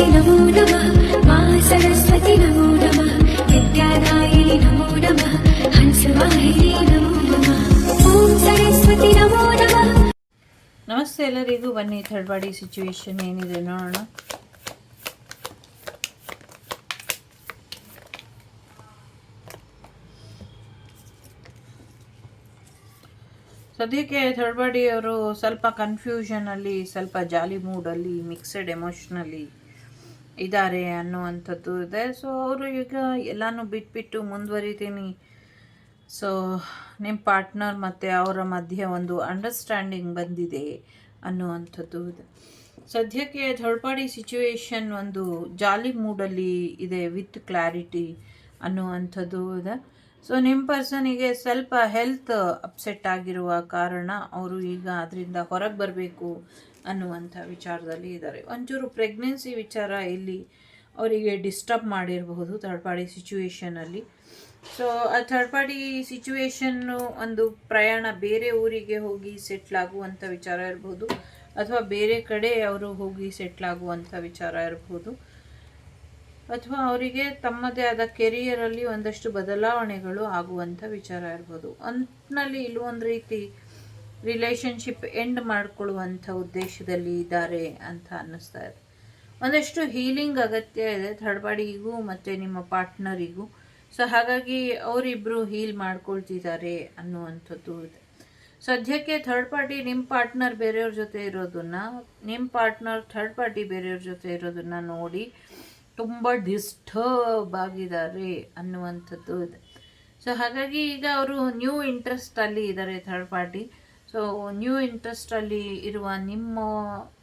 नमो नमः मा सरस्वती नमो नमः विद्यादायिनी नमो नमः हंसवाहिनी नमो नमः ओम सरस्वती नमो नमः. ನಮಸ್ತೆ ಎಲ್ಲರಿಗೂ. ಬನ್ನಿ ಥರ್ಡ್ ಬಾಡಿ ಸಿಚುವೇಶನ್ ಏನಿದೆ ನೋಡೋಣ. ಸದ್ಯಕ್ಕೆ ಥರ್ಡ್ ಬಾಡಿ ಅವರು ಸ್ವಲ್ಪ ಕನ್ಫ್ಯೂಷನಲ್ಲಿ, ಸ್ವಲ್ಪ ಜಾಲಿ ಮೂಡಲ್ಲಿ, ಮಿಕ್ಸೆಡ್ ಎಮೋಷ್ನಲ್ಲಿ ಇದ್ದಾರೆ ಅನ್ನುವಂಥದ್ದು ಇದೆ. ಸೊ ಅವರು ಈಗ ಎಲ್ಲನೂ ಬಿಟ್ಬಿಟ್ಟು ಮುಂದುವರಿತೀನಿ. ಸೊ ನಿಮ್ಮ ಪಾರ್ಟ್ನರ್ ಮತ್ತು ಅವರ ಮಧ್ಯೆ ಒಂದು ಅಂಡರ್ಸ್ಟ್ಯಾಂಡಿಂಗ್ ಬಂದಿದೆ ಅನ್ನುವಂಥದ್ದು ಇದೆ. ಸದ್ಯಕ್ಕೆ ಥರ್ಡ್ ಪಾರ್ಟಿ ಸಿಚುವೇಶನ್ ಒಂದು ಜಾಲಿ ಮೂಡಲ್ಲಿ ಇದೆ ವಿತ್ ಕ್ಲಾರಿಟಿ ಅನ್ನುವಂಥದ್ದು ಇದೆ. ಸೊ ನಿಮ್ಮ ಪರ್ಸನಿಗೆ ಸ್ವಲ್ಪ ಹೆಲ್ತ್ ಅಪ್ಸೆಟ್ ಆಗಿರುವ ಕಾರಣ ಅವರು ಈಗ ಅದರಿಂದ ಹೊರಗೆ ಬರಬೇಕು ಅನ್ನುವಂಥ ವಿಚಾರದಲ್ಲಿ ಇದ್ದಾರೆ. ಒಂಚೂರು ಪ್ರೆಗ್ನೆನ್ಸಿ ವಿಚಾರ ಇಲ್ಲಿ ಅವರಿಗೆ ಡಿಸ್ಟರ್ಬ್ ಮಾಡಿರಬಹುದು ಥರ್ಡ್ ಪಾರ್ಟಿ ಸಿಚುವೇಶನಲ್ಲಿ. ಸೊ ಆ ಥರ್ಡ್ ಪಾರ್ಟಿ ಸಿಚುವೇಶನ್ನು ಒಂದು ಪ್ರಯಾಣ, ಬೇರೆ ಊರಿಗೆ ಹೋಗಿ ಸೆಟ್ಲ್ ಆಗುವಂಥ ವಿಚಾರ ಇರ್ಬೋದು, ಅಥವಾ ಬೇರೆ ಕಡೆ ಅವರು ಹೋಗಿ ಸೆಟ್ಲ್ ಆಗುವಂಥ ವಿಚಾರ ಇರ್ಬೋದು, ಅಥವಾ ಅವರಿಗೆ ತಮ್ಮದೇ ಆದ ಕೆರಿಯರಲ್ಲಿ ಒಂದಷ್ಟು ಬದಲಾವಣೆಗಳು ಆಗುವಂಥ ವಿಚಾರ ಇರ್ಬೋದು. ಅಂತಿನಲ್ಲಿ ಇಲ್ಲೊಂದು ರೀತಿ ರಿಲೇಷನ್ಶಿಪ್ ಎಂಡ್ ಮಾಡಿಕೊಳ್ಳುವಂಥ ಉದ್ದೇಶದಲ್ಲಿ ಇದ್ದಾರೆ ಅಂತ ಅನ್ನಿಸ್ತಾ ಇದೆ. ಒಂದಷ್ಟು ಹೀಲಿಂಗ್ ಅಗತ್ಯ ಇದೆ ಥರ್ಡ್ ಪಾರ್ಟಿಗೂ ಮತ್ತು ನಿಮ್ಮ ಪಾರ್ಟ್ನರಿಗೂ. ಸೊ ಹಾಗಾಗಿ ಅವರಿಬ್ಬರು ಹೀಲ್ ಮಾಡ್ಕೊಳ್ತಿದ್ದಾರೆ ಅನ್ನುವಂಥದ್ದು ಇದೆ. ಸದ್ಯಕ್ಕೆ ಥರ್ಡ್ ಪಾರ್ಟಿ ನಿಮ್ಮ ಪಾರ್ಟ್ನರ್ ಬೇರೆಯವ್ರ ಜೊತೆ ಇರೋದನ್ನು, ನಿಮ್ಮ ಪಾರ್ಟ್ನರ್ ಥರ್ಡ್ ಪಾರ್ಟಿ ಬೇರೆಯವ್ರ ಜೊತೆ ಇರೋದನ್ನು ನೋಡಿ ತುಂಬ ಡಿಸ್ಟರ್ಬ್ ಆಗಿದ್ದಾರೆ ಅನ್ನುವಂಥದ್ದು ಇದೆ. ಸೊ ಹಾಗಾಗಿ ಈಗ ಅವರು ನ್ಯೂ ಇಂಟ್ರೆಸ್ಟಲ್ಲಿ ಇದ್ದಾರೆ ಥರ್ಡ್ ಪಾರ್ಟಿ. ಸೊ ನ್ಯೂ ಇಂಟ್ರೆಸ್ಟಲ್ಲಿ ಇರುವ ನಿಮ್ಮ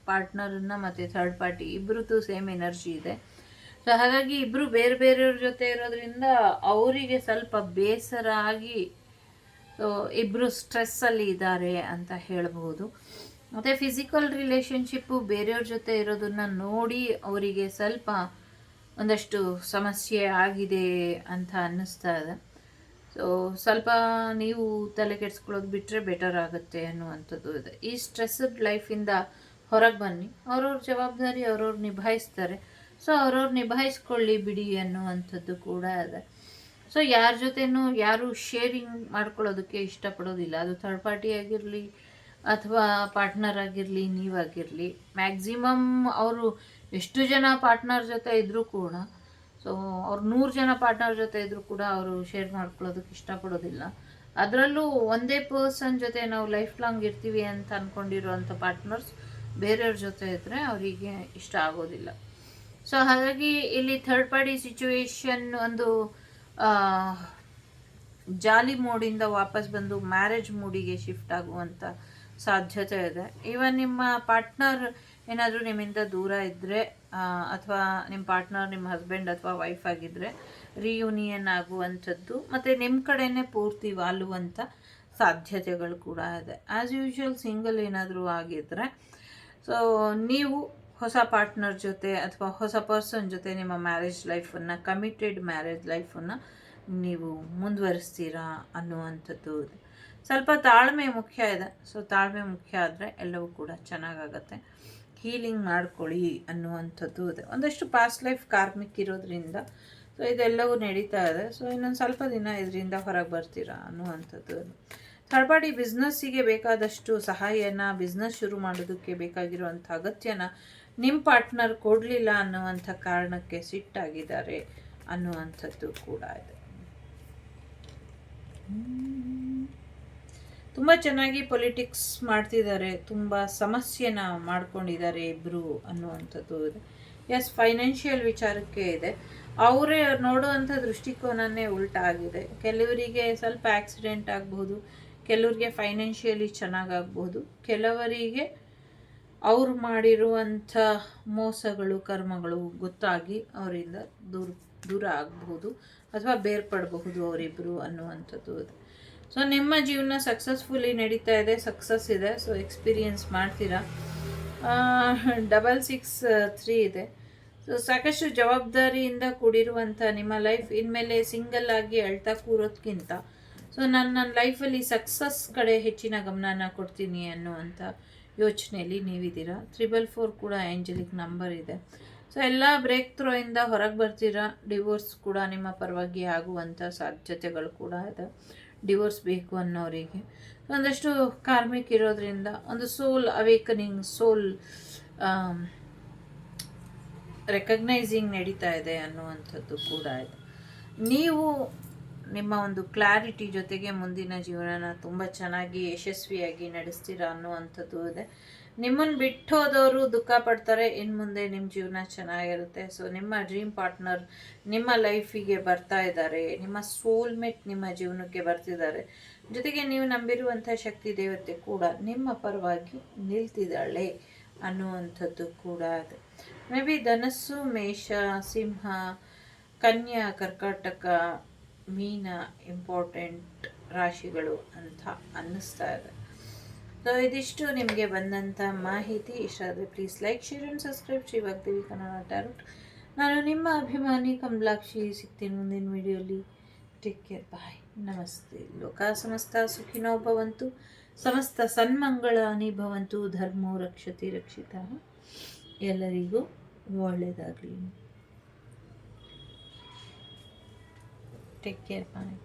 ಪಾರ್ಟ್ನರನ್ನು ಮತ್ತು ಥರ್ಡ್ ಪಾರ್ಟಿ ಇಬ್ಬರದ್ದು ಸೇಮ್ ಎನರ್ಜಿ ಇದೆ. ಸೊ ಹಾಗಾಗಿ ಇಬ್ಬರು ಬೇರೆ ಬೇರೆಯವ್ರ ಜೊತೆ ಇರೋದ್ರಿಂದ ಅವರಿಗೆ ಸ್ವಲ್ಪ ಬೇಸರ ಆಗಿ ಇಬ್ಬರು ಸ್ಟ್ರೆಸ್ಸಲ್ಲಿ ಇದ್ದಾರೆ ಅಂತ ಹೇಳಬಹುದು. ಮತ್ತು ಫಿಸಿಕಲ್ ರಿಲೇಷನ್ಶಿಪ್ಪು ಬೇರೆಯವ್ರ ಜೊತೆ ಇರೋದನ್ನು ನೋಡಿ ಅವರಿಗೆ ಸ್ವಲ್ಪ ಒಂದಷ್ಟು ಸಮಸ್ಯೆ ಆಗಿದೆ ಅಂತ ಅನ್ನಿಸ್ತಾ ಇದೆ. ಸೊ ಸ್ವಲ್ಪ ನೀವು ತಲೆ ಕೆಡಿಸ್ಕೊಳ್ಳೋದು ಬಿಟ್ಟರೆ ಬೆಟರ್ ಆಗುತ್ತೆ ಅನ್ನುವಂಥದ್ದು ಇದೆ. ಈ ಸ್ಟ್ರೆಸ್ಡ್ ಲೈಫಿಂದ ಹೊರಗೆ ಬನ್ನಿ. ಅವ್ರವ್ರ ಜವಾಬ್ದಾರಿ ಅವ್ರವ್ರು ನಿಭಾಯಿಸ್ತಾರೆ. ಸೊ ಅವ್ರವ್ರು ನಿಭಾಯಿಸ್ಕೊಳ್ಳಿ ಬಿಡಿ ಅನ್ನುವಂಥದ್ದು ಕೂಡ ಇದೆ. ಸೊ ಯಾರ ಜೊತೆನೂ ಯಾರು ಶೇರಿಂಗ್ ಮಾಡ್ಕೊಳ್ಳೋದಕ್ಕೆ ಇಷ್ಟಪಡೋದಿಲ್ಲ. ಅದು ಥರ್ಡ್ ಪಾರ್ಟಿ ಆಗಿರಲಿ ಅಥವಾ ಪಾರ್ಟ್ನರ್ ಆಗಿರಲಿ, ನೀವಾಗಿರಲಿ. ಮ್ಯಾಕ್ಸಿಮಮ್ ಅವರು ಎಷ್ಟು ಜನ ಪಾರ್ಟ್ನರ್ ಜೊತೆ ಇದ್ದರೂ ಕೂಡ, ಸೊ ಅವ್ರು 100 ಜನ ಪಾರ್ಟ್ನರ್ ಜೊತೆ ಇದ್ದರೂ ಕೂಡ ಅವರು ಶೇರ್ ಮಾಡ್ಕೊಳ್ಳೋದಕ್ಕೆ ಇಷ್ಟಪಡೋದಿಲ್ಲ. ಅದರಲ್ಲೂ ಒಂದೇ ಪರ್ಸನ್ ಜೊತೆ ನಾವು ಲೈಫ್ ಲಾಂಗ್ ಇರ್ತೀವಿ ಅಂತ ಅಂದ್ಕೊಂಡಿರೋವಂಥ ಪಾರ್ಟ್ನರ್ಸ್ ಬೇರೆಯವ್ರ ಜೊತೆ ಇದ್ದರೆ ಅವರಿಗೆ ಇಷ್ಟ ಆಗೋದಿಲ್ಲ. ಸೊ ಹಾಗಾಗಿ ಇಲ್ಲಿ ಥರ್ಡ್ ಪಾರ್ಟಿ ಸಿಚುವೇಶನ್ ಒಂದು ಜಾಲಿ ಮೋಡಿಂದ ವಾಪಸ್ ಬಂದು ಮ್ಯಾರೇಜ್ ಮೂಡಿಗೆ ಶಿಫ್ಟ್ ಆಗುವಂಥ ಸಾಧ್ಯತೆ ಇದೆ. ಈವನ್ ನಿಮ್ಮ ಪಾರ್ಟ್ನರ್ ಏನಾದರೂ ನಿಮ್ಮಿಂದ ದೂರ ಇದ್ದರೆ, ಅಥವಾ ನಿಮ್ಮ ಪಾರ್ಟ್ನರ್ ನಿಮ್ಮ ಹಸ್ಬೆಂಡ್ ಅಥವಾ ವೈಫ್ ಆಗಿದ್ದರೆ ರಿಯೂನಿಯನ್ ಆಗುವಂಥದ್ದು, ಮತ್ತು ನಿಮ್ಮ ಕಡೆಯೇ ಪೂರ್ತಿ ವಾಲುವಂಥ ಸಾಧ್ಯತೆಗಳು ಕೂಡ ಇದೆ. ಆ್ಯಸ್ ಯೂಶ್ವಲ್ ಸಿಂಗಲ್ ಏನಾದರೂ ಆಗಿದ್ದರೆ, ಸೊ ನೀವು ಹೊಸ ಪಾರ್ಟ್ನರ್ ಜೊತೆ ಅಥವಾ ಹೊಸ ಪರ್ಸನ್ ಜೊತೆ ನಿಮ್ಮ ಮ್ಯಾರೇಜ್ ಲೈಫನ್ನು, ಕಮಿಟೆಡ್ ಮ್ಯಾರೇಜ್ ಲೈಫನ್ನು ನೀವು ಮುಂದುವರಿಸ್ತೀರಾ ಅನ್ನುವಂಥದ್ದು ಇದೆ. ಸ್ವಲ್ಪ ತಾಳ್ಮೆ ಮುಖ್ಯ ಇದೆ. ಸೊ ತಾಳ್ಮೆ ಮುಖ್ಯ ಆದರೆ ಎಲ್ಲವೂ ಕೂಡ ಚೆನ್ನಾಗಾಗತ್ತೆ. ಹೀಲಿಂಗ್ ಮಾಡ್ಕೊಳ್ಳಿ ಅನ್ನುವಂಥದ್ದು ಇದೆ. ಒಂದಷ್ಟು ಪಾಸ್ಟ್ ಲೈಫ್ ಕಾರ್ಮಿಕ್ ಇರೋದ್ರಿಂದ ಸೊ ಇದೆಲ್ಲವೂ ನಡೀತಾ ಇದೆ. ಸೊ ಇನ್ನೊಂದು ಸ್ವಲ್ಪ ದಿನ ಇದರಿಂದ ಹೊರಗೆ ಬರ್ತೀರಾ ಅನ್ನುವಂಥದ್ದು. ಥರ್ಡ್ ಪಾರ್ಟಿ ಬಿಸ್ನೆಸ್ಸಿಗೆ ಬೇಕಾದಷ್ಟು ಸಹಾಯನ, ಬಿಸ್ನೆಸ್ ಶುರು ಮಾಡೋದಕ್ಕೆ ಬೇಕಾಗಿರುವಂಥ ಅಗತ್ಯನ ನಿಮ್ಮ ಪಾರ್ಟ್ನರ್ ಕೊಡಲಿಲ್ಲ ಅನ್ನುವಂಥ ಕಾರಣಕ್ಕೆ ಸಿಟ್ಟಾಗಿದ್ದಾರೆ ಅನ್ನುವಂಥದ್ದು ಕೂಡ ಇದೆ. ತುಂಬ ಚೆನ್ನಾಗಿ ಪೊಲಿಟಿಕ್ಸ್ ಮಾಡ್ತಿದ್ದಾರೆ, ತುಂಬ ಸಮಸ್ಯೆನ ಮಾಡ್ಕೊಂಡಿದ್ದಾರೆ ಇಬ್ಬರು ಅನ್ನುವಂಥದ್ದು ಇದೆ. ಎಸ್, ಫೈನಾನ್ಷಿಯಲ್ ವಿಚಾರಕ್ಕೆ ಇದೆ. ಅವರೇ ನೋಡುವಂಥ ದೃಷ್ಟಿಕೋನನೇ ಉಲ್ಟಾಗಿದೆ. ಕೆಲವರಿಗೆ ಸ್ವಲ್ಪ ಆಕ್ಸಿಡೆಂಟ್ ಆಗ್ಬೋದು, ಕೆಲವರಿಗೆ ಫೈನಾನ್ಷಿಯಲಿ ಚೆನ್ನಾಗಾಗ್ಬೋದು, ಕೆಲವರಿಗೆ ಅವ್ರು ಮಾಡಿರುವಂಥ ಮೋಸಗಳು, ಕರ್ಮಗಳು ಗೊತ್ತಾಗಿ ಅವರಿಂದ ದೂರ ಆಗಬಹುದು ಅಥವಾ ಬೇರ್ಪಡಬಹುದು ಅವರಿಬ್ಬರು ಅನ್ನುವಂಥದ್ದು ಇದೆ. ಸೊ ನಿಮ್ಮ ಜೀವನ ಸಕ್ಸಸ್ಫುಲಿ ನಡೀತಾ ಇದೆ, ಸಕ್ಸಸ್ ಇದೆ. ಸೊ ಎಕ್ಸ್ಪೀರಿಯನ್ಸ್ ಮಾಡ್ತೀರಾ. 663 ಇದೆ. ಸೊ ಸಾಕಷ್ಟು ಜವಾಬ್ದಾರಿಯಿಂದ ಕೂಡಿರುವಂಥ ನಿಮ್ಮ ಲೈಫ್ ಇನ್ಮೇಲೆ ಸಿಂಗಲ್ ಆಗಿ ಅಳ್ತಾ ಕೂರೋದ್ಕಿಂತ, ಸೊ ನನ್ನ ಲೈಫಲ್ಲಿ ಸಕ್ಸಸ್ ಕಡೆ ಹೆಚ್ಚಿನ ಗಮನನ ಕೊಡ್ತೀನಿ ಅನ್ನುವಂಥ ಯೋಚನೆಯಲ್ಲಿ ನೀವಿದ್ದೀರಾ. 444 ಕೂಡ ಏಂಜಲಿಕ್ ನಂಬರ್ ಇದೆ. ಸೊ ಎಲ್ಲ ಬ್ರೇಕ್ ಥ್ರೂ ಇಂದ ಹೊರಗೆ ಬರ್ತೀರಾ. ಡಿವೋರ್ಸ್ ಕೂಡ ನಿಮ್ಮ ಪರವಾಗಿ ಆಗುವಂಥ ಸಾಧ್ಯತೆಗಳು ಕೂಡ ಇದೆ. ಡಿವೋರ್ಸ್ ಬೇಕು ಅನ್ನೋರಿಗೆ ಒಂದಷ್ಟು ಕಾರ್ಮಿಕ್ ಇರೋದ್ರಿಂದ ಒಂದು ಸೋಲ್ ಅವೇಕನಿಂಗ್, ಸೋಲ್ ರೆಕಗ್ನೈಸಿಂಗ್ ನಡೀತಾ ಇದೆ ಅನ್ನುವಂಥದ್ದು ಕೂಡ ಇದೆ. ನೀವು ನಿಮ್ಮ ಒಂದು ಕ್ಲಾರಿಟಿ ಜೊತೆಗೆ ಮುಂದಿನ ಜೀವನನ ತುಂಬ ಚೆನ್ನಾಗಿ ಯಶಸ್ವಿಯಾಗಿ ನಡೆಸ್ತೀರಾ ಅನ್ನುವಂಥದ್ದು ಇದೆ. ನಿಮ್ಮನ್ನು ಬಿಟ್ಟು ಹೋದವರು ದುಃಖ ಪಡ್ತಾರೆ, ಇನ್ನು ಮುಂದೆ ನಿಮ್ಮ ಜೀವನ ಚೆನ್ನಾಗಿರುತ್ತೆ. ಸೊ ನಿಮ್ಮ ಡ್ರೀಮ್ ಪಾರ್ಟ್ನರ್ ನಿಮ್ಮ ಲೈಫಿಗೆ ಬರ್ತಾ ಇದ್ದಾರೆ, ನಿಮ್ಮ ಸೋಲ್ಮೇಟ್ ನಿಮ್ಮ ಜೀವನಕ್ಕೆ ಬರ್ತಿದ್ದಾರೆ. ಜೊತೆಗೆ ನೀವು ನಂಬಿರುವಂಥ ಶಕ್ತಿ ದೇವತೆ ಕೂಡ ನಿಮ್ಮ ಪರವಾಗಿ ನಿಲ್ತಿದ್ದಾಳೆ ಅನ್ನುವಂಥದ್ದು ಕೂಡ ಇದೆ. ಮೇ ಬಿ ಧನಸ್ಸು, ಮೇಷ, ಸಿಂಹ, ಕನ್ಯಾ, ಕರ್ಕಾಟಕ, ಮೀನ ಇಂಪಾರ್ಟೆಂಟ್ ರಾಶಿಗಳು ಅಂತ ಅನ್ನಿಸ್ತಾ ಇದೆ. ಸೊ ಇದಿಷ್ಟು ನಿಮಗೆ ಬಂದಂಥ ಮಾಹಿತಿ. ಇಷ್ಟ ಆದರೆ please like, share and subscribe. Shri Vagdevi Kannada tarot. ನಾನು ನಿಮ್ಮ ಅಭಿಮಾನಿ ಕಮಲಾಕ್ಷಿ. ಸಿಗ್ತೀನಿ ಮುಂದಿನ ವಿಡಿಯೋಲಿ. ಟೇಕ್ ಕೇರ್, ಬಾಯ್, ನಮಸ್ತೆ. ಲೋಕ ಸಮಸ್ತ ಸುಖಿನೋ ಭವಂತು, ಸಮಸ್ತ ಸನ್ಮಂಗಳಾನಿ ಭವಂತು, ಧರ್ಮೋ ರಕ್ಷತಿ ರಕ್ಷಿತ. ಎಲ್ಲರಿಗೂ ಒಳ್ಳೆಯದಾಗಲಿ. ಟೇಕ್ ಕೇರ್, ಬಾಯ್.